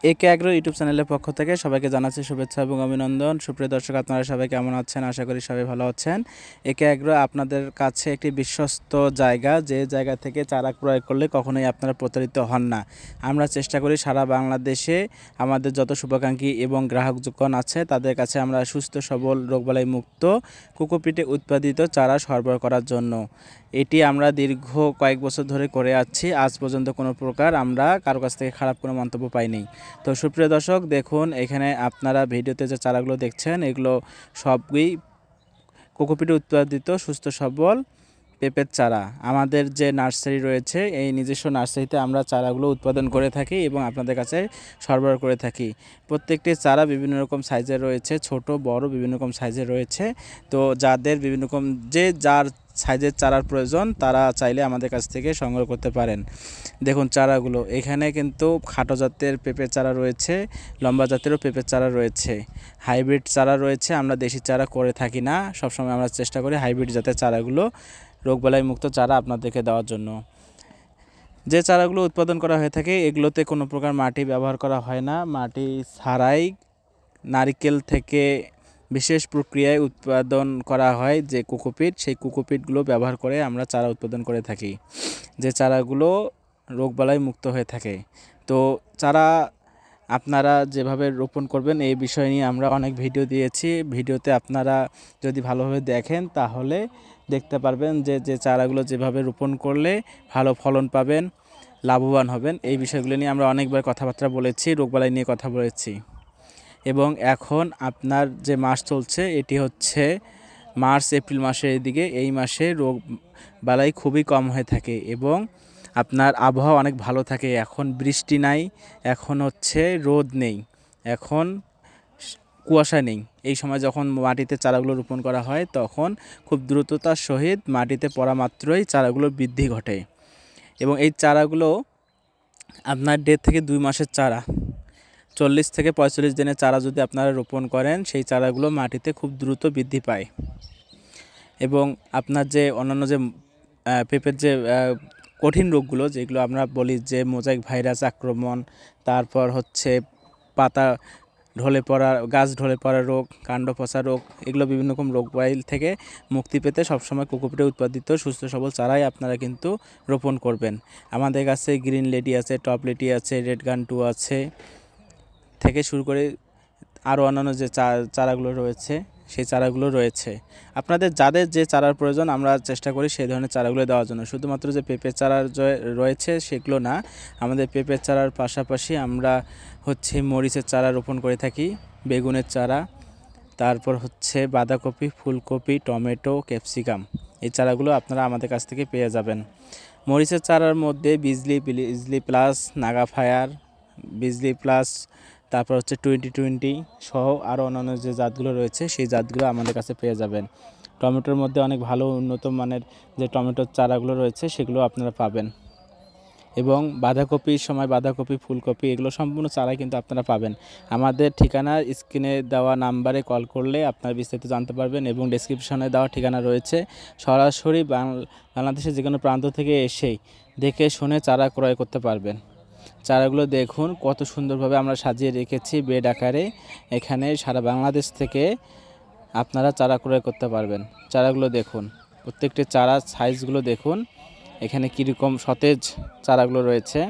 একে agro YouTube চ্যানেলের পক্ষ থেকে সবাইকে জানাচ্ছি শুভেচ্ছা এবং অভিনন্দন। সুপ্রিয় দর্শক, আপনারা সবাই কেমন আছেন? আশা করি সবাই ভালো আছেন। একে অ্যাগ্রো আপনাদের কাছে একটি বিশ্বস্ত জায়গা, যে জায়গা থেকে চারা ক্রয় করলে কখনোই আপনারা প্রতারিত হন না। আমরা চেষ্টা করি সারা বাংলাদেশে আমাদের যত শুভাকাঙ্ক্ষী এবং গ্রাহকগণ আছে তাদের কাছে আমরা সুস্থ সবল রোগবালাই মুক্ত কোকোপিটে উৎপাদিত চারা সরবরাহ করার জন্য। এটি আমরা দীর্ঘ কয়েক বছর ধরে করে আসছি। আজ পর্যন্ত কোনো প্রকার আমরা কারো কাছ থেকে খারাপ কোনো মন্তব্য পাইনি। তো সুপ্রিয় দর্শক, দেখুন এখানে আপনারা ভিডিওতে যে চারাগুলো দেখছেন এগুলো সবই কোকোপিটে উৎপাদিত সুস্থ সবল পেঁপের চারা। আমাদের যে নার্সারি রয়েছে এই নিজস্ব নার্সারিতে আমরা চারাগুলো উৎপাদন করে থাকি এবং আপনাদের কাছে সরবরাহ করে থাকি। প্রত্যেকটি চারা বিভিন্ন রকম সাইজের রয়েছে, ছোট বড় বিভিন্ন রকম সাইজের রয়েছে। তো যাদের বিভিন্ন রকম যার সাইজের চারার প্রয়োজন তারা চাইলে আমাদের কাছ থেকে সংগ্রহ করতে পারেন। দেখুন চারাগুলো এখানে কিন্তু খাটো জাতের পেঁপের চারা রয়েছে, লম্বা জাতেরও পেঁপের চারা রয়েছে, হাইব্রিড চারা রয়েছে। আমরা দেশি চারা করে থাকি না, সবসময় আমরা চেষ্টা করি হাইব্রিড জাতের চারাগুলো রোগবালাই মুক্ত চারা আপনাদেরকে দেওয়ার জন্য। যে চারাগুলো উৎপাদন করা হয়ে থাকে এগুলোতে কোনো প্রকার মাটি ব্যবহার করা হয় না। মাটি ছাড়াই নারকেল থেকে বিশেষ প্রক্রিয়ায় উৎপাদন করা হয় যে কোকোপিট, সেই কোকোপিটগুলো ব্যবহার করে আমরা চারা উৎপাদন করে থাকি, যে চারাগুলো রোগবালাই মুক্ত হয়ে থাকে। তো চারা আপনারা যেভাবে রোপণ করবেন এই বিষয় নিয়ে আমরা অনেক ভিডিও দিয়েছি। ভিডিওতে আপনারা যদি ভালোভাবে দেখেন তাহলে দেখতে পারবেন যে চারাগুলো যেভাবে রোপণ করলে ভালো ফলন পাবেন, লাভবান হবেন। এই বিষয়গুলো নিয়ে আমরা অনেকবার কথাবার্তা বলেছি, রোগবালাই নিয়ে কথা বলেছি। এবং এখন আপনার যে মাস চলছে এটি হচ্ছে মার্চ এপ্রিল মাসের দিকে, এই মাসে রোগ বালাই খুবই কম হয়ে থাকে এবং আপনার আবহাওয়া অনেক ভালো থাকে। এখন বৃষ্টি নাই, এখন হচ্ছে রোদ নেই, এখন কুয়াশা নেই। এই সময় যখন মাটিতে চারাগুলো রোপণ করা হয় তখন খুব দ্রুততার সহিত মাটিতে পড়া মাত্রই চারাগুলোর বৃদ্ধি ঘটে এবং এই চারাগুলো আপনার 1.5 থেকে 2 মাসের চারা, 40 থেকে 45 দিনের চারা যদি আপনারা রোপণ করেন সেই চারাগুলো মাটিতে খুব দ্রুত বৃদ্ধি পায়। এবং আপনার যে অন্যান্য যে পেঁপের যে কঠিন রোগগুলো যেগুলো আমরা বলি যে মোজাইক ভাইরাস আক্রমণ, তারপর হচ্ছে পাতা ঢলে পড়া, গাছ ঢলে পড়া রোগ, কাণ্ড পচা রোগ, এগুলো বিভিন্ন রকম রোগবাইল থেকে মুক্তি পেতে সবসময় কোকোপিটে উৎপাদিত সুস্থ সবল চারাই আপনারা কিন্তু রোপণ করবেন। আমাদের কাছে গ্রিন লেডি আছে, টপ লেডি আছে, রেড গান 2 আছে থেকে শুরু করে আরও অন্যান্য যে চারাগুলো রয়েছে সেই চারাগুলো রয়েছে। আপনাদের যাদের যে চারার প্রয়োজন আমরা চেষ্টা করি সেই ধরনের চারাগুলো দেওয়ার জন্য। শুধুমাত্র যে পেঁপের চারা রয়েছে সেগুলো না, আমাদের পেঁপের চারার পাশাপাশি আমরা হচ্ছে মরিচের চারা রোপণ করে থাকি, বেগুনের চারা, তারপর হচ্ছে বাঁধাকপি, ফুলকপি, টমেটো, ক্যাপসিকাম, এই চারাগুলো আপনারা আমাদের কাছ থেকে পেয়ে যাবেন। মরিচের চারার মধ্যে বিজলি প্লাস, নাগা ফায়ার, বিজলি প্লাস, তারপর হচ্ছে 2020 সহ আরও অন্যান্য যে জাতগুলো রয়েছে সেই জাতগুলো আমাদের কাছে পেয়ে যাবেন। টমেটোর মধ্যে অনেক ভালো উন্নত মানের যে টমেটোর চারাগুলো রয়েছে সেগুলো আপনারা পাবেন। এবং বাঁধাকপির সময় বাঁধাকপি, ফুলকপি এগুলো সম্পূর্ণ চারাই কিন্তু আপনারা পাবেন। আমাদের ঠিকানা স্ক্রিনে দেওয়া নাম্বারে কল করলে আপনারা বিস্তারিত জানতে পারবেন এবং ডেসক্রিপশনে দেওয়া ঠিকানা রয়েছে। সরাসরি বাংলাদেশের যে কোনো প্রান্ত থেকে এসেই দেখে শুনে চারা ক্রয় করতে পারবেন। চারাগুলো দেখুন কত সুন্দরভাবে আমরা সাজিয়ে রেখেছি বেড আকারে। এখানে সারা বাংলাদেশ থেকে আপনারা চারা ক্রয় করতে পারবেন। চারাগুলো দেখুন, প্রত্যেকটি চারার সাইজগুলো দেখুন, এখানে কীরকম সতেজ চারাগুলো রয়েছে।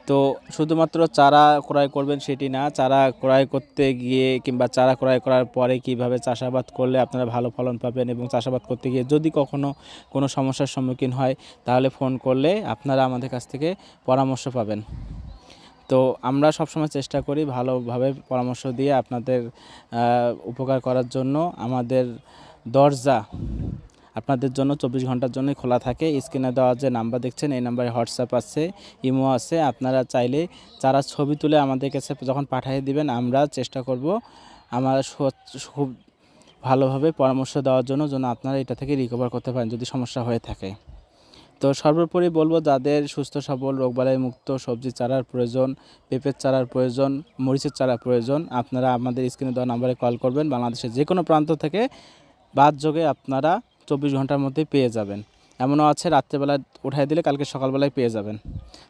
তো শুধুমাত্র চারা ক্রয় করবেন সেটি না, চারা ক্রয় করতে গিয়ে কিংবা চারা ক্রয় করার পরে কিভাবে চাষাবাদ করলে আপনারা ভালো ফলন পাবেন এবং চাষাবাদ করতে গিয়ে যদি কখনো কোনো সমস্যার সম্মুখীন হয় তাহলে ফোন করলে আপনারা আমাদের কাছ থেকে পরামর্শ পাবেন। তো আমরা সবসময় চেষ্টা করি ভালোভাবে পরামর্শ দিয়ে আপনাদের উপকার করার জন্য। আমাদের দরজা আপনাদের জন্য 24 ঘন্টার জন্যই খোলা থাকে। স্ক্রিনে দেওয়া যে নাম্বার দেখছেন এই নাম্বারে হোয়াটসঅ্যাপ আছে, ইমো আছে। আপনারা চাইলে চারা ছবি তুলে আমাদের কাছে যখন পাঠিয়ে দিবেন আমরা চেষ্টা করব আমরা খুব ভালোভাবে পরামর্শ দেওয়ার জন্য আপনারা এটা থেকে রিকভার করতে পারেন যদি সমস্যা হয়ে থাকে। তো সর্বোপরি বলবো যাদের সুস্থ সবল রোগবালাই মুক্ত সবজি চারার প্রয়োজন, পেঁপের চারার প্রয়োজন, মরিচের চারা প্রয়োজন, আপনারা আমাদের স্ক্রিনে দেওয়া নাম্বারে কল করবেন। বাংলাদেশের যে কোনো প্রান্ত থেকে বাদ যোগে আপনারা 24 ঘন্টার মধ্যে পেয়ে যাবেন। এমনও আছে রাত্রেবেলা উঠাই দিলে কালকে সকালবেলায় পেয়ে যাবেন।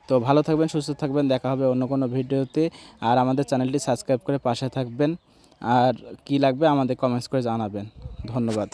তো ভালো থাকবেন, সুস্থ থাকবেন, দেখা হবে অন্য কোনো ভিডিওতে। আর আমাদের চ্যানেলটি সাবস্ক্রাইব করে পাশে থাকবেন। আর কি লাগবে আমাদের কমেন্টস করে জানাবেন। ধন্যবাদ।